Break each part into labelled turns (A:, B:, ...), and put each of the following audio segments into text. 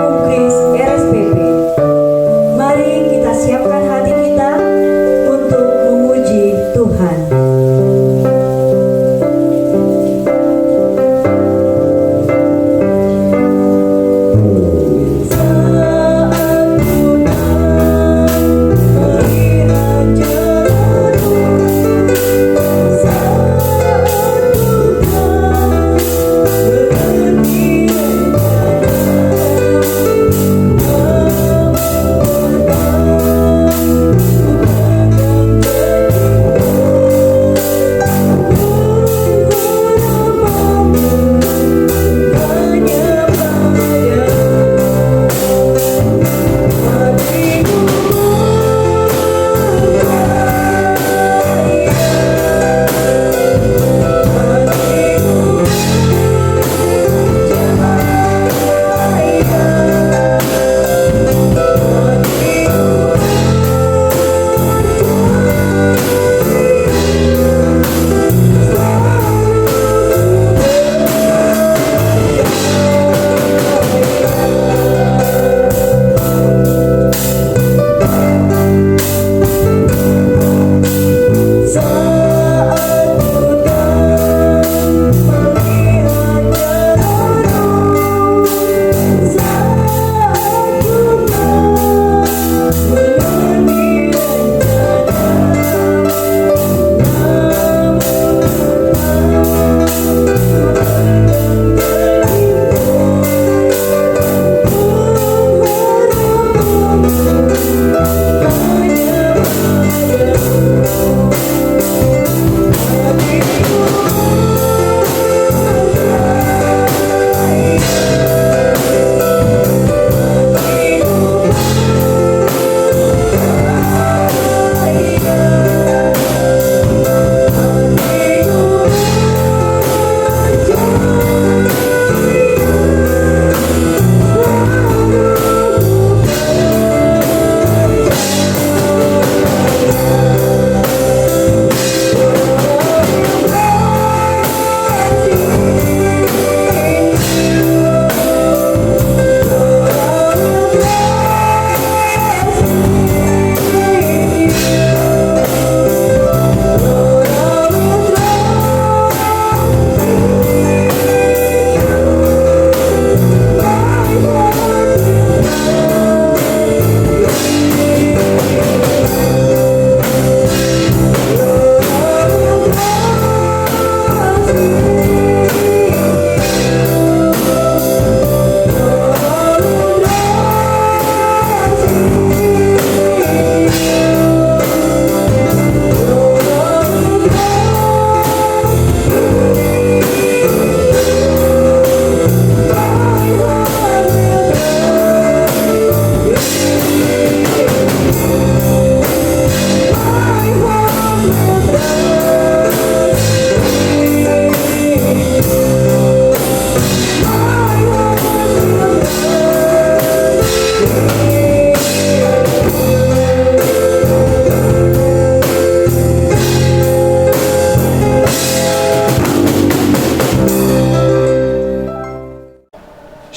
A: Umkris RSPP. Mari kita siapkan hati kita untuk memuji Tuhan.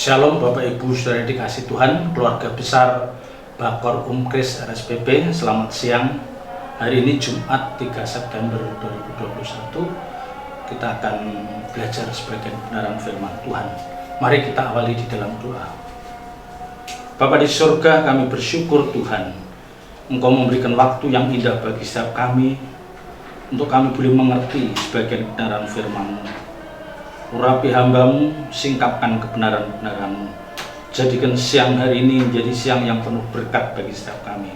B: Shalom Bapak Ibu Saudara dikasih Tuhan, keluarga besar Bakor Umkris RSPP, selamat siang. Hari ini Jumat 3 September 2021, kita akan belajar sebagian kebenaran firman Tuhan. Mari kita awali di dalam doa. Bapa di surga, kami bersyukur Tuhan, Engkau memberikan waktu yang indah bagi setiap kami, untuk kami boleh mengerti sebagian kebenaran firman-Mu. Urapi hamba-Mu, singkapkan kebenaran-kebenaran-Mu. Jadikan siang hari ini menjadi siang yang penuh berkat bagi setiap kami.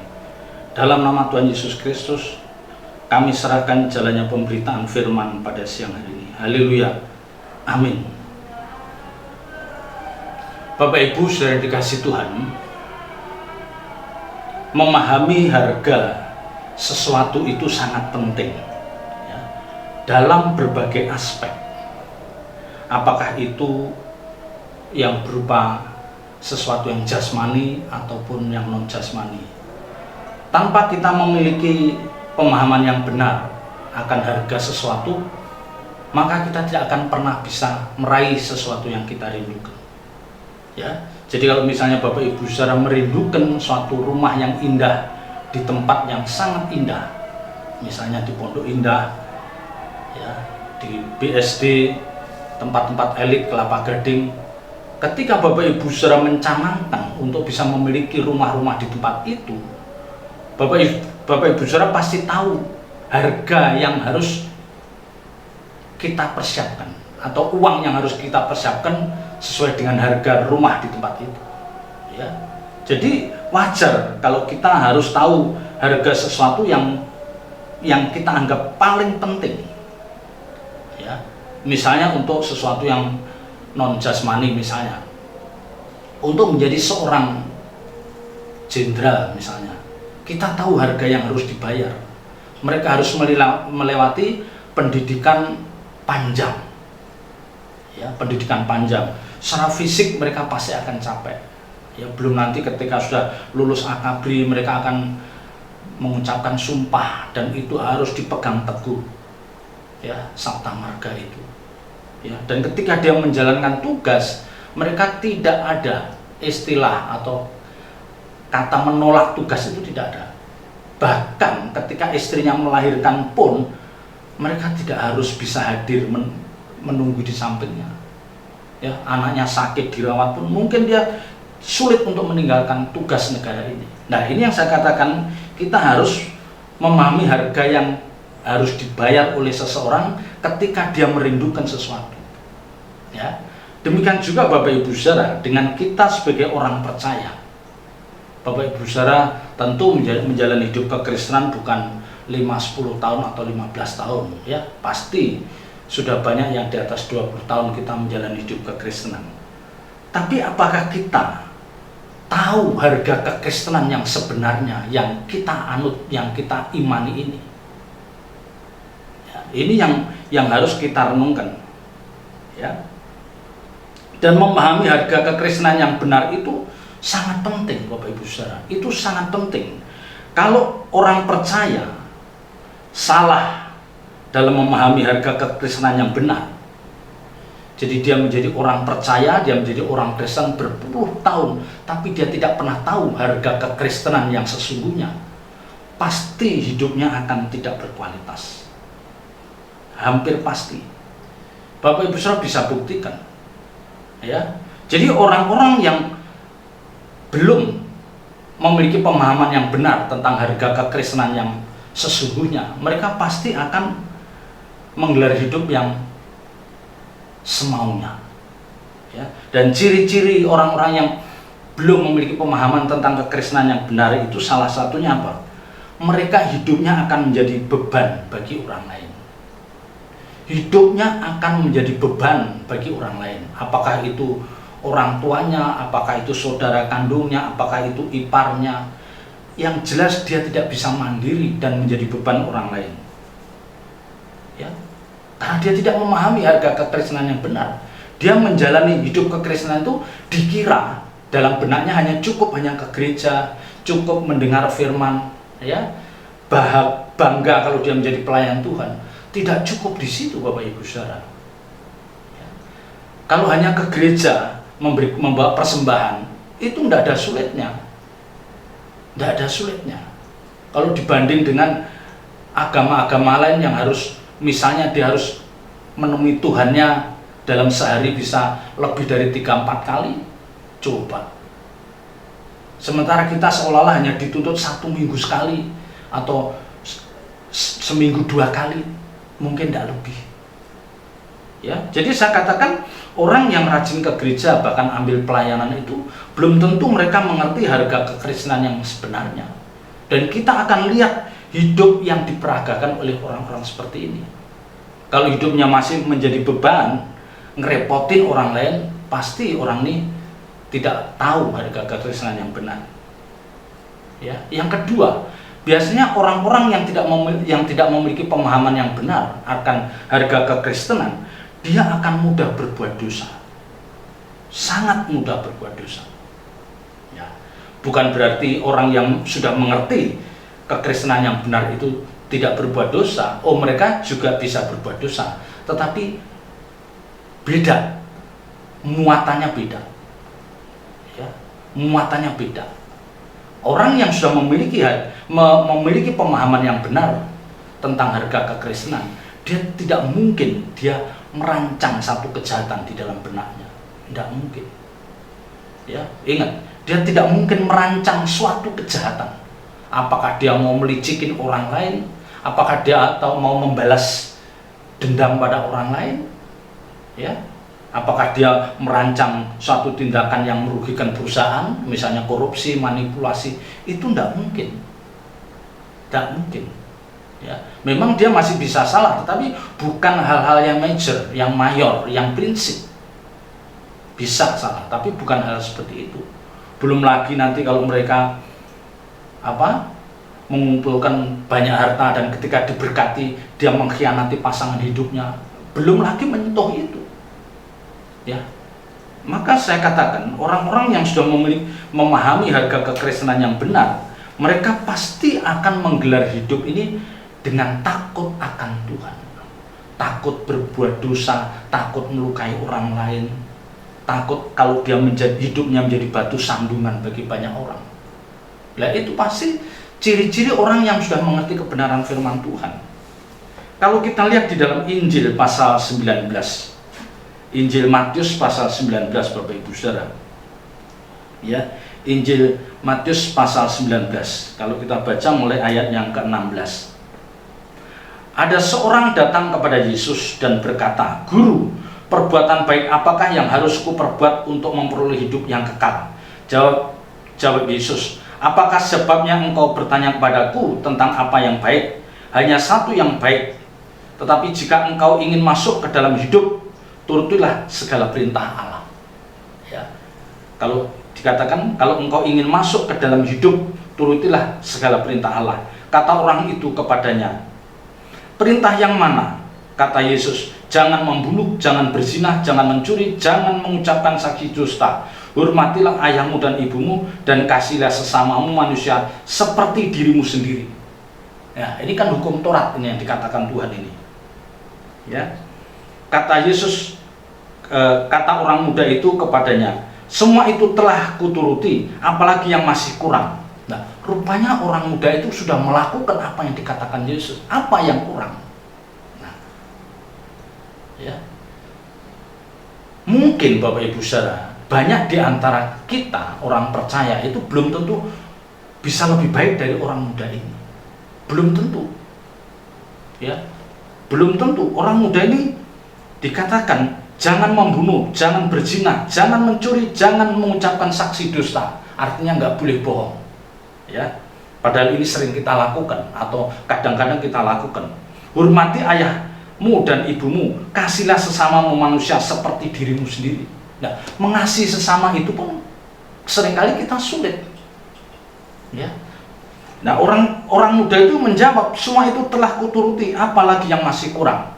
B: Dalam nama Tuhan Yesus Kristus, kami serahkan jalannya pemberitaan firman pada siang hari ini. Haleluya. Amin. Bapak Ibu Saudara dikasih Tuhan, memahami harga sesuatu itu sangat penting ya, dalam berbagai aspek. Apakah itu yang berupa sesuatu yang jasmani ataupun yang non jasmani. Tanpa kita memiliki pemahaman yang benar akan harga sesuatu, maka kita tidak akan pernah bisa meraih sesuatu yang kita rindukan. Ya, Jadi kalau misalnya Bapak Ibu Saudara merindukan suatu rumah yang indah di tempat yang sangat indah, misalnya di Pondok Indah, ya, di BSD, tempat-tempat elit Kelapa Gading, ketika Bapak Ibu Saudara mencanangkan untuk bisa memiliki rumah-rumah di tempat itu, Bapak Ibu Saudara pasti tahu harga yang harus kita persiapkan atau uang yang harus kita persiapkan sesuai dengan harga rumah di tempat itu, ya. Jadi wajar kalau kita harus tahu harga sesuatu yang kita anggap paling penting, ya. Misalnya untuk sesuatu yang non jasmani, misalnya untuk menjadi seorang jenderal misalnya, kita tahu harga yang harus dibayar. Mereka harus melewati pendidikan panjang, ya, pendidikan panjang. Secara fisik mereka pasti akan capek, ya. Belum nanti ketika sudah lulus akabri, mereka akan mengucapkan sumpah dan itu harus dipegang teguh, ya, sabta marga itu, ya. Dan ketika dia menjalankan tugas, mereka tidak ada istilah atau kata menolak tugas, itu tidak ada. Bahkan ketika istrinya melahirkan pun mereka tidak harus bisa hadir menunggu di sampingnya, ya. Anaknya sakit dirawat pun mungkin dia sulit untuk meninggalkan tugas negara ini. Nah, ini yang saya katakan, kita harus memahami harga yang harus dibayar oleh seseorang ketika dia merindukan sesuatu, ya. Demikian juga Bapak Ibu Saudara dengan kita sebagai orang percaya. Bapak Ibu Saudara tentu menjalani hidup kekristenan bukan 5-10 tahun atau 15 tahun, ya. Pasti sudah banyak yang di atas 20 tahun kita menjalani hidup kekristenan. Tapi apakah kita tahu harga kekristenan yang sebenarnya, yang kita anut, yang kita imani ini? Ya, ini yang harus kita renungkan, ya. Dan memahami harga kekristenan yang benar itu sangat penting, Bapak Ibu Saudara. Itu sangat penting. Kalau orang percaya salah dalam memahami harga kekristenan yang benar, jadi dia menjadi orang percaya, dia menjadi orang Kristen berpuluh tahun, tapi dia tidak pernah tahu harga kekristenan yang sesungguhnya, pasti hidupnya akan tidak berkualitas. Hampir pasti. Bapak Ibu Saudara bisa buktikan, ya. Jadi orang-orang yang belum memiliki pemahaman yang benar tentang harga kekristenan yang sesungguhnya, mereka pasti akan menggelar hidup yang semaunya, ya. Dan ciri-ciri orang-orang yang belum memiliki pemahaman tentang kekristenan yang benar itu salah satunya apa? Mereka hidupnya akan menjadi beban bagi orang lain. Hidupnya akan menjadi beban bagi orang lain. Apakah itu orang tuanya, apakah itu saudara kandungnya, apakah itu iparnya. Yang jelas dia tidak bisa mandiri dan menjadi beban orang lain, ya. Karena dia tidak memahami harga kekristenan yang benar. Dia menjalani hidup kekristenan itu dikira dalam benaknya hanya ke gereja, cukup mendengar firman, ya, bangga kalau dia menjadi pelayan Tuhan. Tidak cukup di situ, Bapak Ibu Saudara, ya. Kalau hanya ke gereja membawa persembahan, itu tidak ada sulitnya, tidak ada sulitnya. Kalau dibanding dengan agama-agama lain yang harus, misalnya dia harus menemui Tuhannya dalam sehari bisa lebih dari 3-4 kali, coba. Sementara kita seolah-olah hanya dituntut 1 minggu sekali atau seminggu 2 kali, mungkin tidak lebih, ya. Jadi saya katakan orang yang rajin ke gereja bahkan ambil pelayanan itu belum tentu mereka mengerti harga kekristenan yang sebenarnya. Dan kita akan lihat hidup yang diperagakan oleh orang-orang seperti ini. Kalau hidupnya masih menjadi beban, ngerepotin orang lain, pasti orang ini tidak tahu harga kekristenan yang benar, ya. Yang kedua, biasanya orang-orang yang tidak memiliki pemahaman yang benar akan harga kekristenan, dia akan mudah berbuat dosa, sangat mudah berbuat dosa, ya. Bukan berarti orang yang sudah mengerti kekristenan yang benar itu tidak berbuat dosa. Oh, mereka juga bisa berbuat dosa, tetapi beda, muatannya beda, Ya, muatannya beda. Orang yang sudah memiliki pemahaman yang benar tentang harga kekristenan, dia tidak mungkin dia merancang satu kejahatan di dalam benaknya. Tidak mungkin. Ya, ingat, dia tidak mungkin merancang suatu kejahatan. Apakah dia mau melicikin orang lain? Apakah dia atau mau membalas dendam pada orang lain? Ya, apakah dia merancang suatu tindakan yang merugikan perusahaan, misalnya korupsi, manipulasi? Itu tidak mungkin. Tidak mungkin. Ya, memang dia masih bisa salah, tetapi bukan hal-hal yang major, yang mayor, yang prinsip. Bisa salah, tapi bukan hal seperti itu. Belum lagi nanti kalau mereka mengumpulkan banyak harta dan ketika diberkati dia mengkhianati pasangan hidupnya, belum lagi menyentuh itu. Ya, maka saya katakan orang-orang yang sudah memahami harga kekristenan yang benar, mereka pasti akan menggelar hidup ini dengan takut akan Tuhan, takut berbuat dosa, takut melukai orang lain, takut kalau dia hidupnya menjadi batu sandungan bagi banyak orang. Nah, itu pasti ciri-ciri orang yang sudah mengerti kebenaran firman Tuhan. Kalau kita lihat di dalam Injil pasal 19, Injil Matius pasal 19, Bapak Ibu Saudara. Ya, Injil Matius pasal 19. Kalau kita baca mulai ayat yang ke-16. Ada seorang datang kepada Yesus dan berkata, "Guru, perbuatan baik apakah yang harus kuperbuat untuk memperoleh hidup yang kekal?" Jawab Yesus, "Apakah sebabnya engkau bertanya kepadaku tentang apa yang baik? Hanya satu yang baik. Tetapi jika engkau ingin masuk ke dalam hidup, turutilah segala perintah Allah." Ya. Kalau dikatakan kalau engkau ingin masuk ke dalam hidup, turutilah segala perintah Allah. Kata orang itu kepadanya, "Perintah yang mana?" Kata Yesus, "Jangan membunuh, jangan berzina, jangan mencuri, jangan mengucapkan saksi dusta. Hormatilah ayahmu dan ibumu, dan kasihilah sesamamu manusia seperti dirimu sendiri." Ya, ini kan hukum Taurat ini yang dikatakan Tuhan ini. Ya, kata Yesus, kata orang muda itu kepadanya, "Semua itu telah kuturuti, apalagi yang masih kurang." Nah, rupanya orang muda itu sudah melakukan apa yang dikatakan Yesus. Apa yang kurang? Nah, ya, mungkin Bapak Ibu Saudara, banyak di antara kita orang percaya itu belum tentu bisa lebih baik dari orang muda ini. Belum tentu. Ya, belum tentu. Orang muda ini dikatakan jangan membunuh, jangan berzina, jangan mencuri, jangan mengucapkan saksi dusta. Artinya nggak boleh bohong. Ya, padahal ini sering kita lakukan atau kadang-kadang kita lakukan. Hormati ayahmu dan ibumu, kasihlah sesamamu manusia seperti dirimu sendiri. Nah, mengasihi sesama itu pun seringkali kita sulit. Ya. Nah, orang muda itu menjawab, "Semua itu telah kuturuti, apalagi yang masih kurang."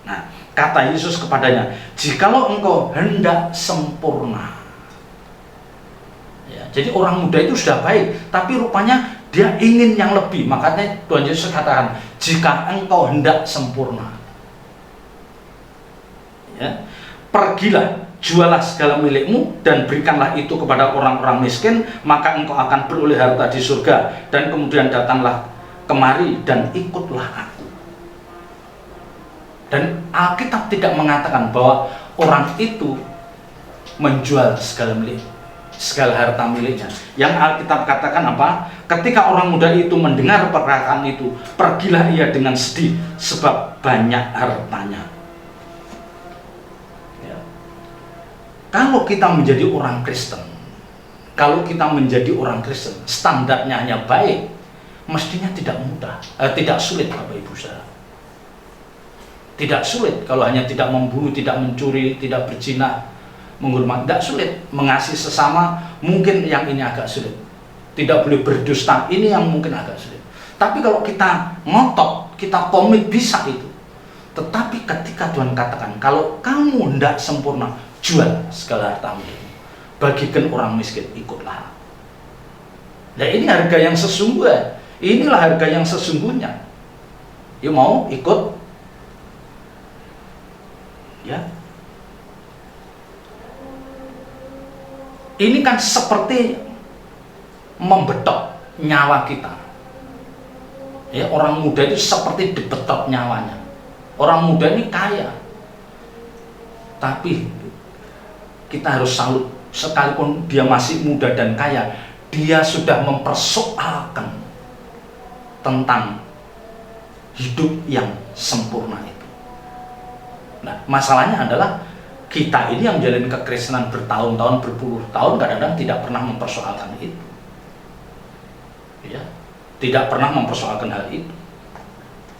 B: Nah, kata Yesus kepadanya, "Jikalau engkau hendak sempurna." Ya, jadi orang muda itu sudah baik, tapi rupanya dia ingin yang lebih. Makanya Tuhan Yesus katakan, "Jika engkau hendak sempurna." Ya, "Pergilah, jualah segala milikmu dan berikanlah itu kepada orang-orang miskin, maka engkau akan beroleh harta di surga, dan kemudian datanglah kemari dan ikutlah aku." Dan Alkitab tidak mengatakan bahwa orang itu menjual segala harta miliknya. Yang Alkitab katakan apa? Ketika orang muda itu mendengar perkataan itu, pergilah ia dengan sedih sebab banyak hartanya. Ya. Kalau kita menjadi orang Kristen, standarnya hanya baik, mestinya tidak mudah, tidak sulit Bapak Ibu Saudara. Tidak sulit kalau hanya tidak membunuh, tidak mencuri, tidak berzina, menghormati, tidak sulit. Mengasihi sesama, mungkin yang ini agak sulit. Tidak boleh berdusta, ini yang mungkin agak sulit. Tapi kalau kita ngotot, kita komit, bisa itu. Tetapi ketika Tuhan katakan, kalau kamu hendak sempurna, jual segala hartamu, bagikan orang miskin, ikutlah. Nah, ini harga yang sesungguhnya. Inilah harga yang sesungguhnya. You mau ikut? Ya. Ini kan seperti membetot nyawa kita. Ya, orang muda itu seperti dibetot nyawanya. Orang muda ini kaya, tapi kita harus salut, sekalipun dia masih muda dan kaya, dia sudah mempersoalkan tentang hidup yang sempurna itu. Nah, masalahnya adalah kita ini yang menjalani kekristenan bertahun-tahun, berpuluh tahun, kadang-kadang tidak pernah mempersoalkan itu. Ya, tidak pernah mempersoalkan hal itu.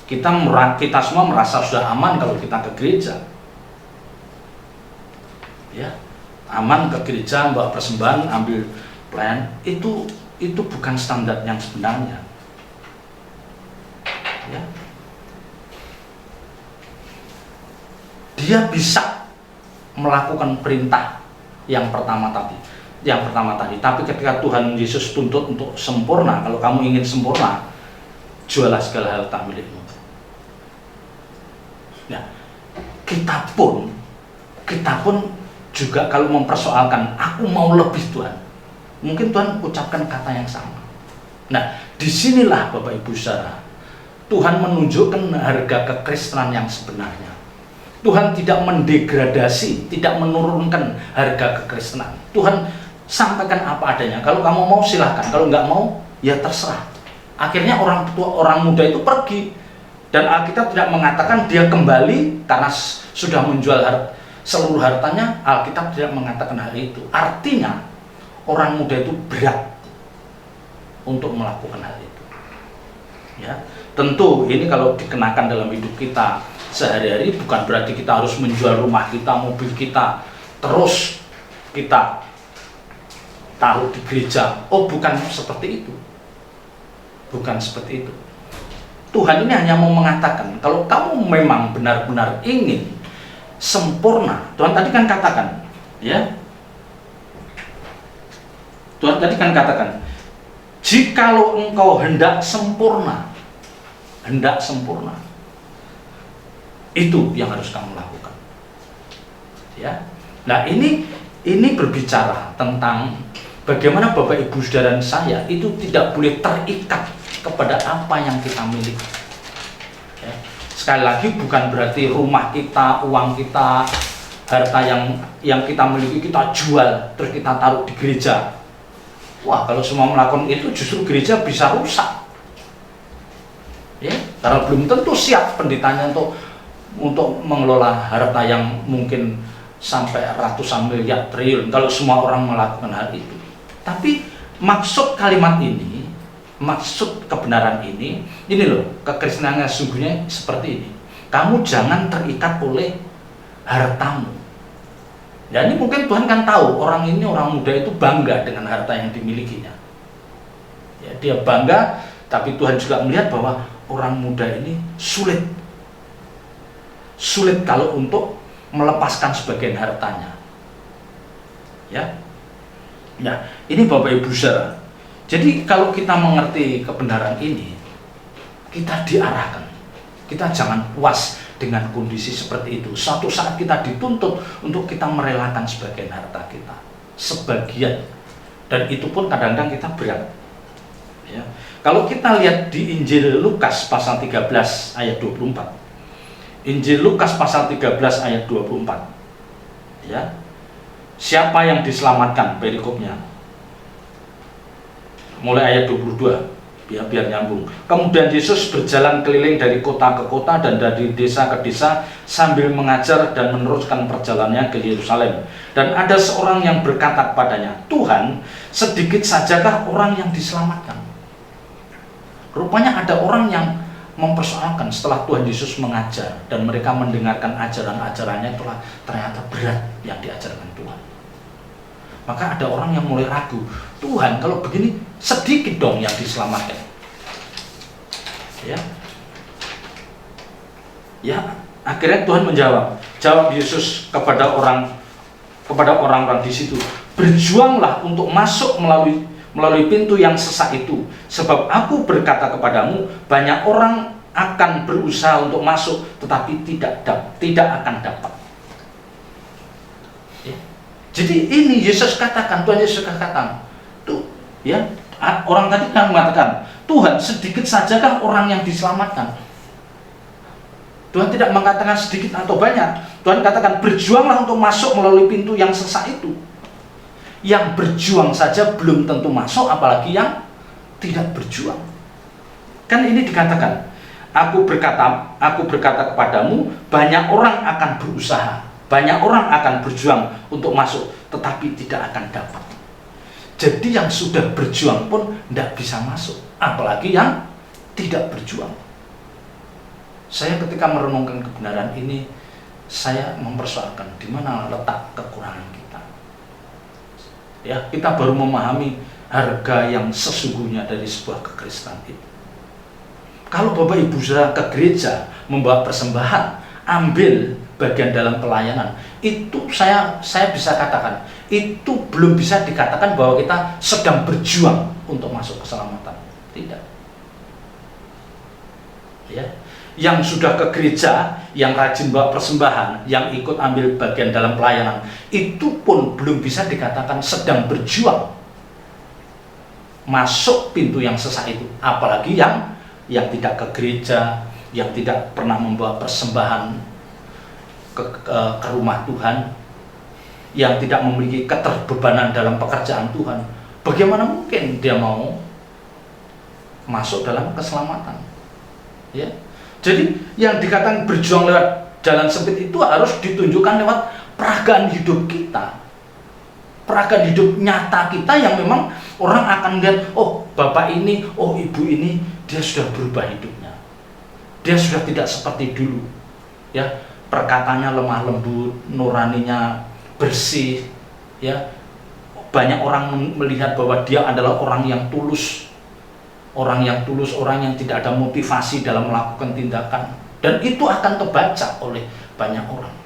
B: Kita semua merasa sudah aman kalau kita ke gereja. Ya, aman ke gereja, bawa persembahan, ambil pelayan, itu bukan standar yang sebenarnya. Ya. Dia bisa melakukan perintah yang pertama tadi, tapi ketika Tuhan Yesus tuntut untuk sempurna, kalau kamu ingin sempurna, jualah segala harta milikmu. Nah, kita pun juga kalau mempersoalkan, aku mau lebih Tuhan, mungkin Tuhan ucapkan kata yang sama. Nah, disinilah Bapak Ibu Saudara, Tuhan menunjukkan harga kekristenan yang sebenarnya. Tuhan tidak mendegradasi, tidak menurunkan harga kekristenan. Tuhan sampaikan apa adanya. Kalau kamu mau silahkan, kalau nggak mau ya terserah. Akhirnya orang muda itu pergi, dan Alkitab tidak mengatakan dia kembali karena sudah menjual seluruh hartanya. Alkitab tidak mengatakan hal itu. Artinya orang muda itu berat untuk melakukan hal itu. Ya, tentu ini kalau dikenakan dalam hidup kita sehari-hari, bukan berarti kita harus menjual rumah kita, mobil kita, terus kita taruh di gereja. Oh, bukan seperti itu. Bukan seperti itu. Tuhan ini hanya mau mengatakan, kalau kamu memang benar-benar ingin sempurna, Tuhan tadi kan katakan, ya, Tuhan tadi kan katakan, jikalau engkau hendak sempurna, itu yang harus kamu lakukan. Ya. Nah, ini berbicara tentang bagaimana Bapak Ibu Saudara saya itu tidak boleh terikat kepada apa yang kita miliki. Ya. Sekali lagi, bukan berarti rumah kita, uang kita, harta yang kita miliki kita jual terus kita taruh di gereja. Wah, kalau semua melakukan itu justru gereja bisa rusak. Ya, karena belum tentu siap pendetanya untuk mengelola harta yang mungkin sampai ratusan miliar triliun kalau semua orang melakukan hal itu. Tapi maksud kalimat ini, maksud kebenaran ini loh, kekristenan sesungguhnya seperti ini. Kamu jangan terikat oleh hartamu. Ya, ini mungkin Tuhan kan tahu orang muda itu bangga dengan harta yang dimilikinya. Ya, dia bangga, tapi Tuhan juga melihat bahwa orang muda ini sulit kalau untuk melepaskan sebagian hartanya. Ya. Nah, ini Bapak Ibu Saudara. Jadi kalau kita mengerti kebenaran ini, kita diarahkan. Kita jangan puas dengan kondisi seperti itu. Suatu saat kita dituntut untuk kita merelakan sebagian harta kita, sebagian. Dan itu pun kadang-kadang kita berat. Ya. Kalau kita lihat di Injil Lukas pasal 13 ayat 24. Injil Lukas pasal 13 ayat 24. Ya. Siapa yang diselamatkan, perikopnya. Mulai ayat 22, biar nyambung. Kemudian Yesus berjalan keliling dari kota ke kota dan dari desa ke desa sambil mengajar dan meneruskan perjalanannya ke Yerusalem. Dan ada seorang yang berkata kepadanya, "Tuhan, sedikit sajakah orang yang diselamatkan?" Rupanya ada orang yang mempersoalkan setelah Tuhan Yesus mengajar dan mereka mendengarkan ajaran-ajarannya, itulah ternyata berat yang diajarkan Tuhan. Maka ada orang yang mulai ragu, Tuhan kalau begini sedikit dong yang diselamatkan. Ya, akhirnya Tuhan jawab Yesus kepada orang-orang di situ, berjuanglah untuk masuk melalui pintu yang sesak itu, sebab aku berkata kepadamu, banyak orang akan berusaha untuk masuk, tetapi tidak akan dapat. Ya. Jadi ini Yesus katakan, Tuhan Yesus katakan, tuh ya, orang tadi kan mengatakan, Tuhan sedikit sajakah orang yang diselamatkan? Tuhan tidak mengatakan sedikit atau banyak. Tuhan katakan berjuanglah untuk masuk melalui pintu yang sesak itu. Yang berjuang saja belum tentu masuk, apalagi yang tidak berjuang. Kan ini dikatakan, aku berkata kepadamu, banyak orang akan berusaha, banyak orang akan berjuang untuk masuk, tetapi tidak akan dapat. Jadi yang sudah berjuang pun tidak bisa masuk, apalagi yang tidak berjuang. Saya ketika merenungkan kebenaran ini, saya mempersoalkan di mana letak kekurangan kita. Ya, kita baru memahami harga yang sesungguhnya dari sebuah kekristenan itu. Kalau Bapak Ibu Saudara ke gereja membawa persembahan, ambil bagian dalam pelayanan, itu saya bisa katakan, itu belum bisa dikatakan bahwa kita sedang berjuang untuk masuk keselamatan. Tidak. Ya. Yang sudah ke gereja, yang rajin bawa persembahan, yang ikut ambil bagian dalam pelayanan, itu pun belum bisa dikatakan sedang berjuang masuk pintu yang sesak itu. Apalagi yang tidak ke gereja, yang tidak pernah membawa persembahan ke rumah Tuhan, yang tidak memiliki keterbebanan dalam pekerjaan Tuhan. Bagaimana mungkin dia mau masuk dalam keselamatan? Ya. Jadi yang dikatakan berjuang lewat jalan sempit itu harus ditunjukkan lewat peragaan hidup kita, peragaan hidup nyata kita, yang memang orang akan lihat, oh bapak ini, oh ibu ini, dia sudah berubah hidupnya, dia sudah tidak seperti dulu, ya, perkataannya lemah lembut, nuraninya bersih, ya, banyak orang melihat bahwa dia adalah orang yang tulus. Orang yang tulus, orang yang tidak ada motivasi dalam melakukan tindakan, dan itu akan terbaca oleh banyak orang.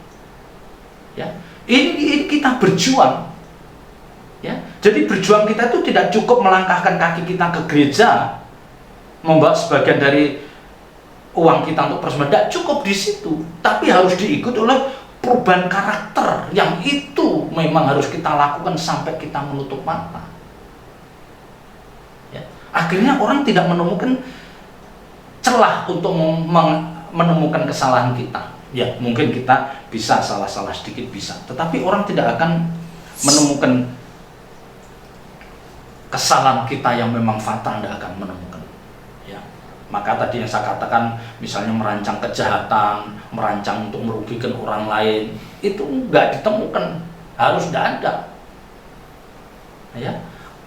B: Ya, ini kita berjuang. Ya, jadi berjuang kita itu tidak cukup melangkahkan kaki kita ke gereja, membawa sebagian dari uang kita untuk persembahan, tidak cukup di situ, tapi harus diikuti oleh perubahan karakter yang itu memang harus kita lakukan sampai kita menutup mata. Akhirnya orang tidak menemukan celah untuk menemukan kesalahan kita. Ya, mungkin kita bisa salah-salah sedikit bisa, tetapi orang tidak akan menemukan kesalahan kita yang memang fatal, tidak akan menemukan. Ya, maka tadi yang saya katakan, misalnya merancang kejahatan, merancang untuk merugikan orang lain, itu nggak ditemukan, harus tidak ada. Ya.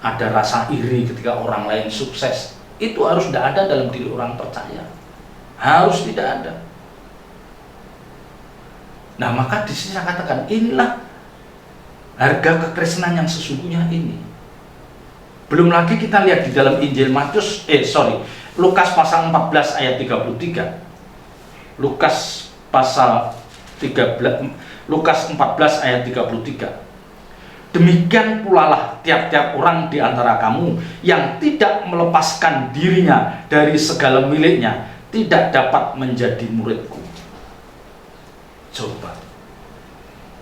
B: Ada rasa iri ketika orang lain sukses, itu harus tidak ada dalam diri orang percaya, harus tidak ada. Nah, maka di sini saya katakan, inilah harga kekristenan yang sesungguhnya ini. Belum lagi kita lihat di dalam Injil Lukas pasal 14 ayat 33. Lukas 14 ayat 33. Demikian pula lah tiap-tiap orang di antara kamu yang tidak melepaskan dirinya dari segala miliknya tidak dapat menjadi muridku. Coba,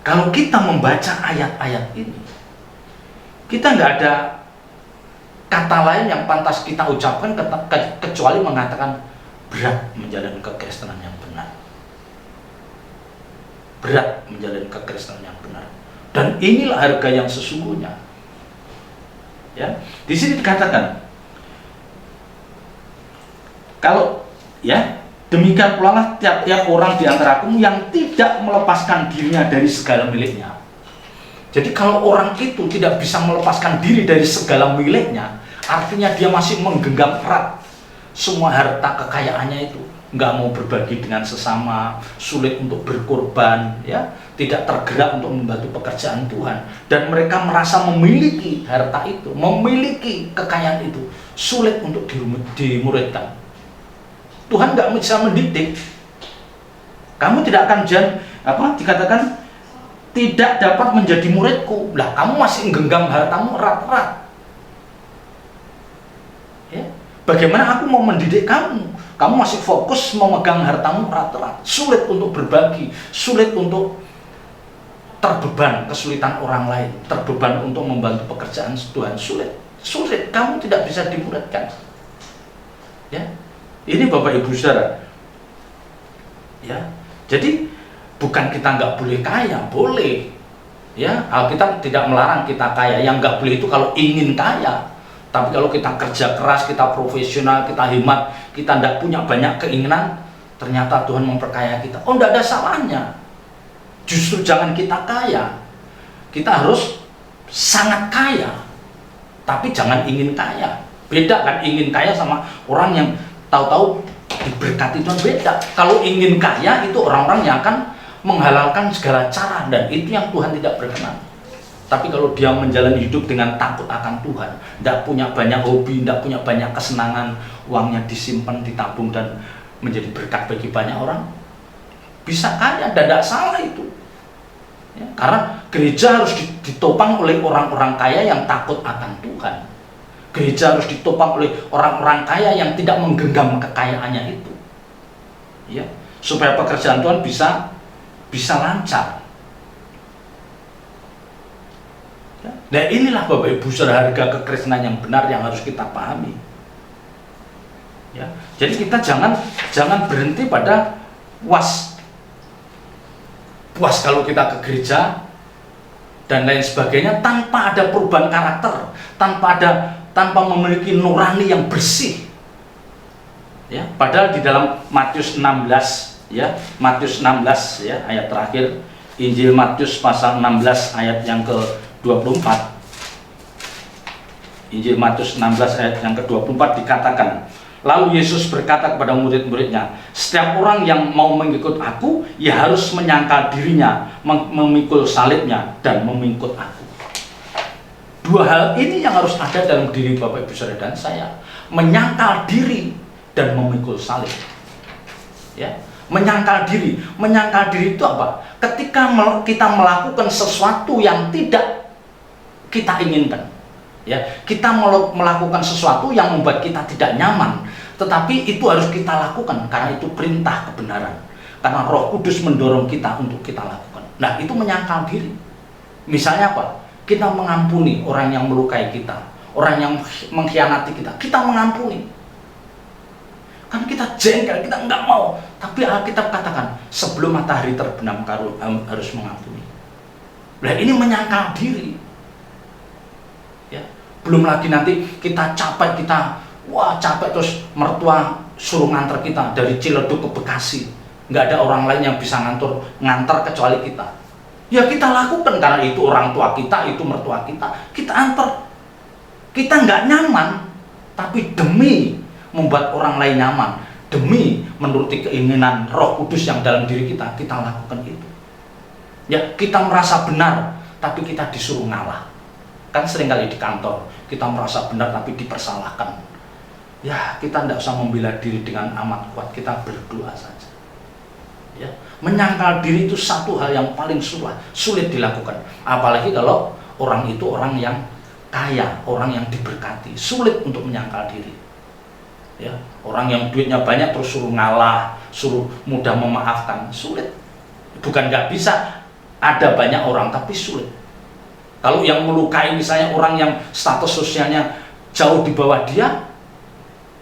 B: kalau kita membaca ayat-ayat ini, kita nggak ada kata lain yang pantas kita ucapkan kecuali mengatakan berat menjalani kekristenan yang benar. Berat menjalani kekristenan yang benar. Dan inilah harga yang sesungguhnya. Ya, di sini dikatakan, kalau ya demikian pula lah tiap-tiap orang di antara kamu yang tidak melepaskan dirinya dari segala miliknya. Jadi kalau orang itu tidak bisa melepaskan diri dari segala miliknya, artinya dia masih menggenggam erat semua harta kekayaannya itu, nggak mau berbagi dengan sesama, sulit untuk berkorban, ya, tidak tergerak untuk membantu pekerjaan Tuhan, dan mereka merasa memiliki harta itu, memiliki kekayaan itu, sulit untuk dimuridkan. Tuhan nggak bisa mendidik. Kamu tidak akan dikatakan tidak dapat menjadi muridku. Lah, kamu masih menggenggam hartamu erat-erat. Ya, bagaimana aku mau mendidik kamu? Kamu masih fokus memegang hartamu erat-erat, sulit untuk berbagi, sulit untuk terbeban kesulitan orang lain, terbeban untuk membantu pekerjaan Tuhan, sulit, kamu tidak bisa dimuridkan. Ya, ini Bapak Ibu Saudara. Ya, jadi bukan kita nggak boleh kaya, boleh. Ya, Alkitab tidak melarang kita kaya. Yang nggak boleh itu kalau ingin kaya. Tapi kalau kita kerja keras, kita profesional, kita hemat, kita tidak punya banyak keinginan, ternyata Tuhan memperkaya kita. Oh, tidak ada salahnya. Justru jangan kita kaya. Kita harus sangat kaya, tapi jangan ingin kaya. Beda kan ingin kaya sama orang yang tahu-tahu diberkati Tuhan, beda. Kalau ingin kaya itu orang-orang yang akan menghalalkan segala cara, dan itu yang Tuhan tidak berkenan. Tapi kalau dia menjalani hidup dengan takut akan Tuhan, tidak punya banyak hobi, tidak punya banyak kesenangan, uangnya disimpan, ditabung, dan menjadi berkat bagi banyak orang, bisa kaya, dan tidak salah itu. Ya, karena gereja harus ditopang oleh orang-orang kaya yang takut akan Tuhan. Gereja harus ditopang oleh orang-orang kaya yang tidak menggenggam kekayaannya itu. Ya, supaya pekerjaan Tuhan bisa lancar. Nah, inilah Bapak Ibu Saudara harga kekristenan yang benar yang harus kita pahami. Ya, jadi kita jangan berhenti pada puas kalau kita ke gereja dan lain sebagainya tanpa ada perubahan karakter, tanpa memiliki nurani yang bersih. Ya, padahal di dalam Matius 16 ya, Matius 16 ya, ayat terakhir Injil Matius pasal 16 ayat yang ke-24. Injil Matius 16 ayat yang ke-24 dikatakan, lalu Yesus berkata kepada murid-muridnya, setiap orang yang mau mengikut aku, ya harus menyangkal dirinya, memikul salibnya, dan mengikut aku. Dua hal ini yang harus ada dalam diri Bapak Ibu Saudara dan saya, menyangkal diri dan memikul salib. Ya, menyangkal diri itu apa? Ketika kita melakukan sesuatu yang tidak kita inginkan, ya, kita melakukan sesuatu yang membuat kita tidak nyaman, tetapi itu harus kita lakukan karena itu perintah kebenaran, karena Roh Kudus mendorong kita untuk kita lakukan. Nah, itu menyangkal diri. Misalnya apa? Kita mengampuni orang yang melukai kita, orang yang mengkhianati kita, kita mengampuni. Kan kita jengkel, kita nggak mau, tapi Alkitab katakan sebelum matahari terbenam harus mengampuni. Nah, ini menyangkal diri. Ya, belum lagi nanti kita capek, capek terus mertua suruh nganter kita dari Ciledug ke Bekasi, nggak ada orang lain yang bisa nganter kecuali kita. Ya, kita lakukan karena itu orang tua kita, itu mertua kita antar. Kita nggak nyaman, tapi demi membuat orang lain nyaman, demi menuruti keinginan Roh Kudus yang dalam diri kita lakukan itu. Ya, kita merasa benar, tapi kita disuruh ngalah. Kan seringkali di kantor kita merasa benar tapi dipersalahkan. Ya, kita tidak usah membela diri dengan amat kuat, kita berdoa saja. Ya, menyangkal diri itu satu hal yang paling sulit dilakukan. Apalagi kalau orang itu orang yang kaya, orang yang diberkati, sulit untuk menyangkal diri. Ya, orang yang duitnya banyak terus suruh ngalah, suruh mudah memaafkan, sulit. Bukan nggak bisa, ada banyak orang tapi sulit. Kalau yang melukai misalnya orang yang status sosialnya jauh di bawah dia,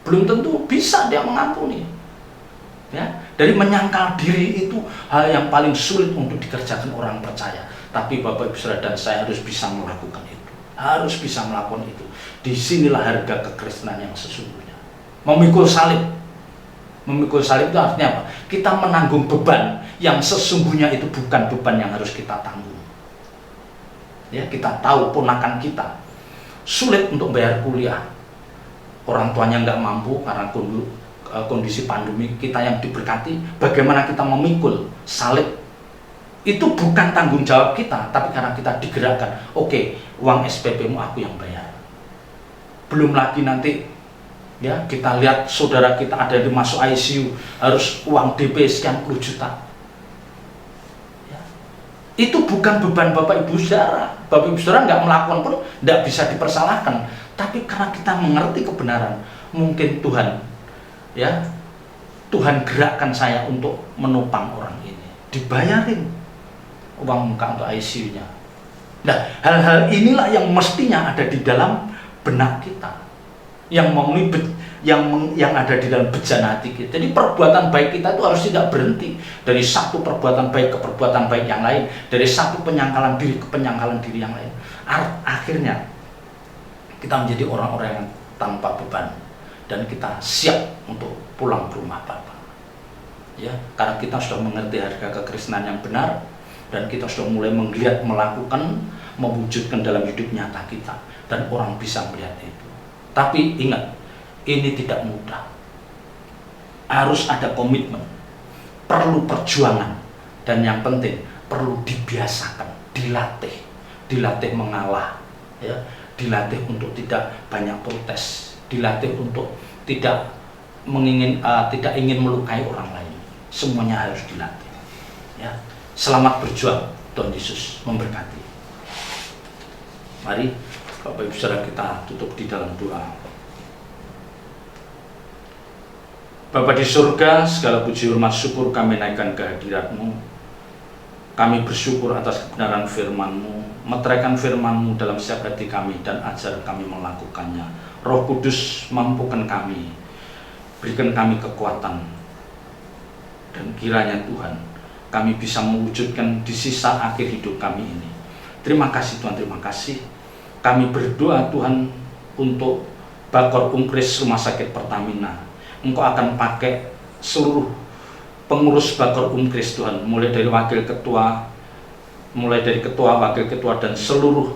B: belum tentu bisa dia mengampuni. Ya, dari menyangkal diri itu hal yang paling sulit untuk dikerjakan orang percaya. Tapi Bapak Ibu Saudara dan saya harus bisa melakukan itu. Harus bisa melakukan itu. Disinilah harga kekristenan yang sesungguhnya. Memikul salib. Memikul salib itu artinya apa? Kita menanggung beban yang sesungguhnya itu bukan beban yang harus kita tanggung. Ya, kita tahu ponakan kita sulit untuk bayar kuliah, orang tuanya nggak mampu karena kondisi pandemi. Kita yang diberkati, bagaimana kita memikul salib itu bukan tanggung jawab kita, tapi karena kita digerakkan. Oke, uang SPP-mu aku yang bayar. Belum lagi nanti ya, kita lihat saudara kita ada di masuk ICU harus uang DP sekian puluh juta. Itu bukan beban Bapak Ibu Saudara. Bapak Ibu Saudara nggak melakukan pun nggak bisa dipersalahkan. Tapi karena kita mengerti kebenaran, mungkin Tuhan gerakkan saya untuk menopang orang ini. Dibayarin uang muka untuk ICU-nya. Nah, hal-hal inilah yang mestinya ada di dalam benak kita, yang yang ada di dalam bejana hati kita. Jadi perbuatan baik kita itu harus tidak berhenti dari satu perbuatan baik ke perbuatan baik yang lain, dari satu penyangkalan diri ke penyangkalan diri yang lain. Akhirnya kita menjadi orang-orang yang tanpa beban dan kita siap untuk pulang ke rumah Bapa. Ya, karena kita sudah mengerti harga kekristenan yang benar dan kita sudah mulai melihat, melakukan, mewujudkan dalam hidup nyata kita, dan orang bisa melihat itu. Tapi ingat, ini tidak mudah. Harus ada komitmen, perlu perjuangan, dan yang penting perlu dibiasakan, dilatih mengalah, ya, dilatih untuk tidak banyak protes, dilatih untuk tidak ingin melukai orang lain. Semuanya harus dilatih. Ya, selamat berjuang. Tuhan Yesus memberkati. Mari Bapak Ibu Saudara kita tutup di dalam doa. Bapa di surga, segala puji hormat syukur kami naikkan ke hadirat-Mu. Kami bersyukur atas kebenaran firman-Mu, meteraikan firman-Mu dalam setiap hati kami dan ajar kami melakukannya. Roh Kudus mampukan kami, berikan kami kekuatan, dan kiranya Tuhan kami bisa mewujudkan di sisa akhir hidup kami ini. Terima kasih Tuhan, terima kasih. Kami berdoa Tuhan untuk Bakor Umkris Rumah Sakit Pertamina. Engkau akan pakai seluruh pengurus Bakor Umkris Tuhan, mulai dari ketua, wakil ketua, dan seluruh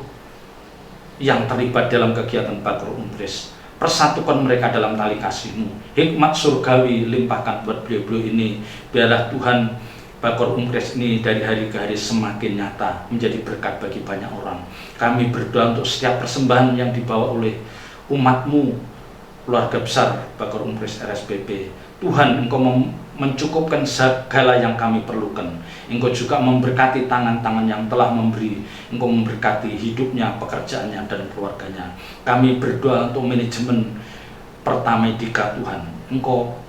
B: yang terlibat dalam kegiatan Bakor Umkris. Persatukan mereka dalam tali kasih-Mu. Hikmat surgawi limpahkan buat beliau-beliau ini. Biarlah Tuhan Bakor Umkris ini dari hari ke hari semakin nyata, menjadi berkat bagi banyak orang. Kami berdoa untuk setiap persembahan yang dibawa oleh umat-Mu, keluarga besar Bakor Umkris RSPP. Tuhan, Engkau mencukupkan segala yang kami perlukan. Engkau juga memberkati tangan-tangan yang telah memberi. Engkau memberkati hidupnya, pekerjaannya, dan keluarganya. Kami berdoa untuk manajemen Pertamedika Tuhan. Engkau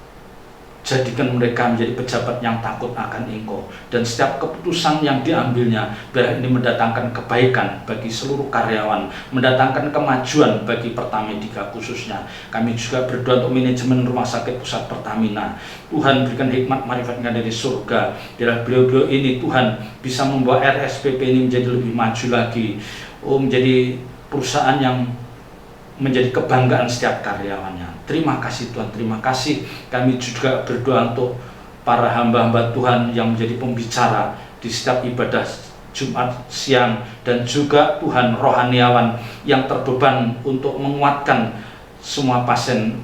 B: jadikan mereka menjadi pejabat yang takut akan Engkau, dan setiap keputusan yang diambilnya biar ini mendatangkan kebaikan bagi seluruh karyawan, mendatangkan kemajuan bagi Pertamedika khususnya. Kami juga berdoa untuk manajemen Rumah Sakit Pusat Pertamina. Tuhan, berikan hikmat marifatnya dari surga, biar beliau-beliau ini Tuhan bisa membawa RSPP ini menjadi lebih maju lagi, menjadi perusahaan yang menjadi kebanggaan setiap karyawannya. Terima kasih Tuhan, terima kasih. Kami juga berdoa untuk para hamba-hamba Tuhan yang menjadi pembicara di setiap ibadah Jumat siang, dan juga Tuhan rohaniawan yang terbeban untuk menguatkan semua pasien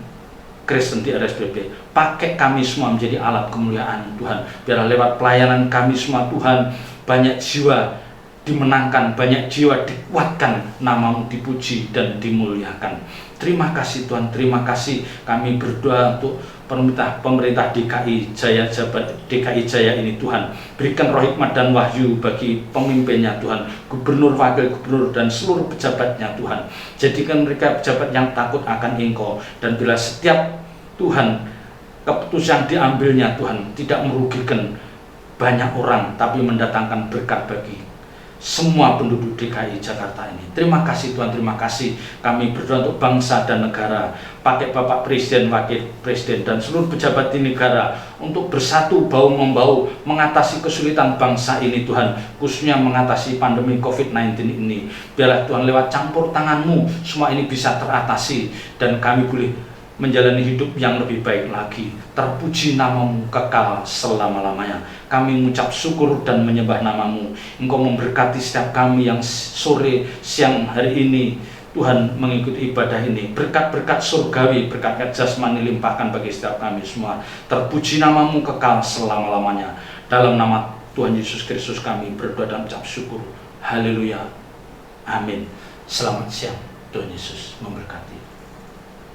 B: Kristen di RSPP. Pakai kami semua menjadi alat kemuliaan Tuhan. Biar lewat pelayanan kami semua Tuhan, banyak jiwa dimenangkan, banyak jiwa dikuatkan, nama-Mu dipuji dan dimuliakan. Terima kasih Tuhan, terima kasih. Kami berdoa untuk pemerintah DKI Jaya ini Tuhan. Berikan roh hikmat dan wahyu bagi pemimpinnya Tuhan, gubernur, wakil gubernur, dan seluruh pejabatnya Tuhan. Jadikan mereka pejabat yang takut akan Engkau, dan bila setiap Tuhan keputusan diambilnya Tuhan tidak merugikan banyak orang, tapi mendatangkan berkat bagi semua penduduk DKI Jakarta ini. Terima kasih Tuhan, terima kasih. Kami berdoa untuk bangsa dan negara. Pakai Bapak Presiden, Wakil Presiden, dan seluruh pejabat di negara untuk bersatu bahu-membahu mengatasi kesulitan bangsa ini Tuhan, khususnya mengatasi pandemi COVID-19 ini. Biarlah Tuhan lewat campur tangan-Mu semua ini bisa teratasi, dan kami boleh menjalani hidup yang lebih baik lagi. Terpuji nama-Mu kekal selama-lamanya. Kami mengucap syukur dan menyembah nama-Mu. Engkau memberkati setiap kami yang sore, siang hari ini Tuhan mengikuti ibadah ini. Berkat-berkat surgawi, berkat jasmani limpahkan bagi setiap kami semua. Terpuji nama-Mu kekal selama-lamanya. Dalam nama Tuhan Yesus Kristus kami berdoa dan mengucap syukur. Haleluya. Amin. Selamat siang. Tuhan Yesus memberkati.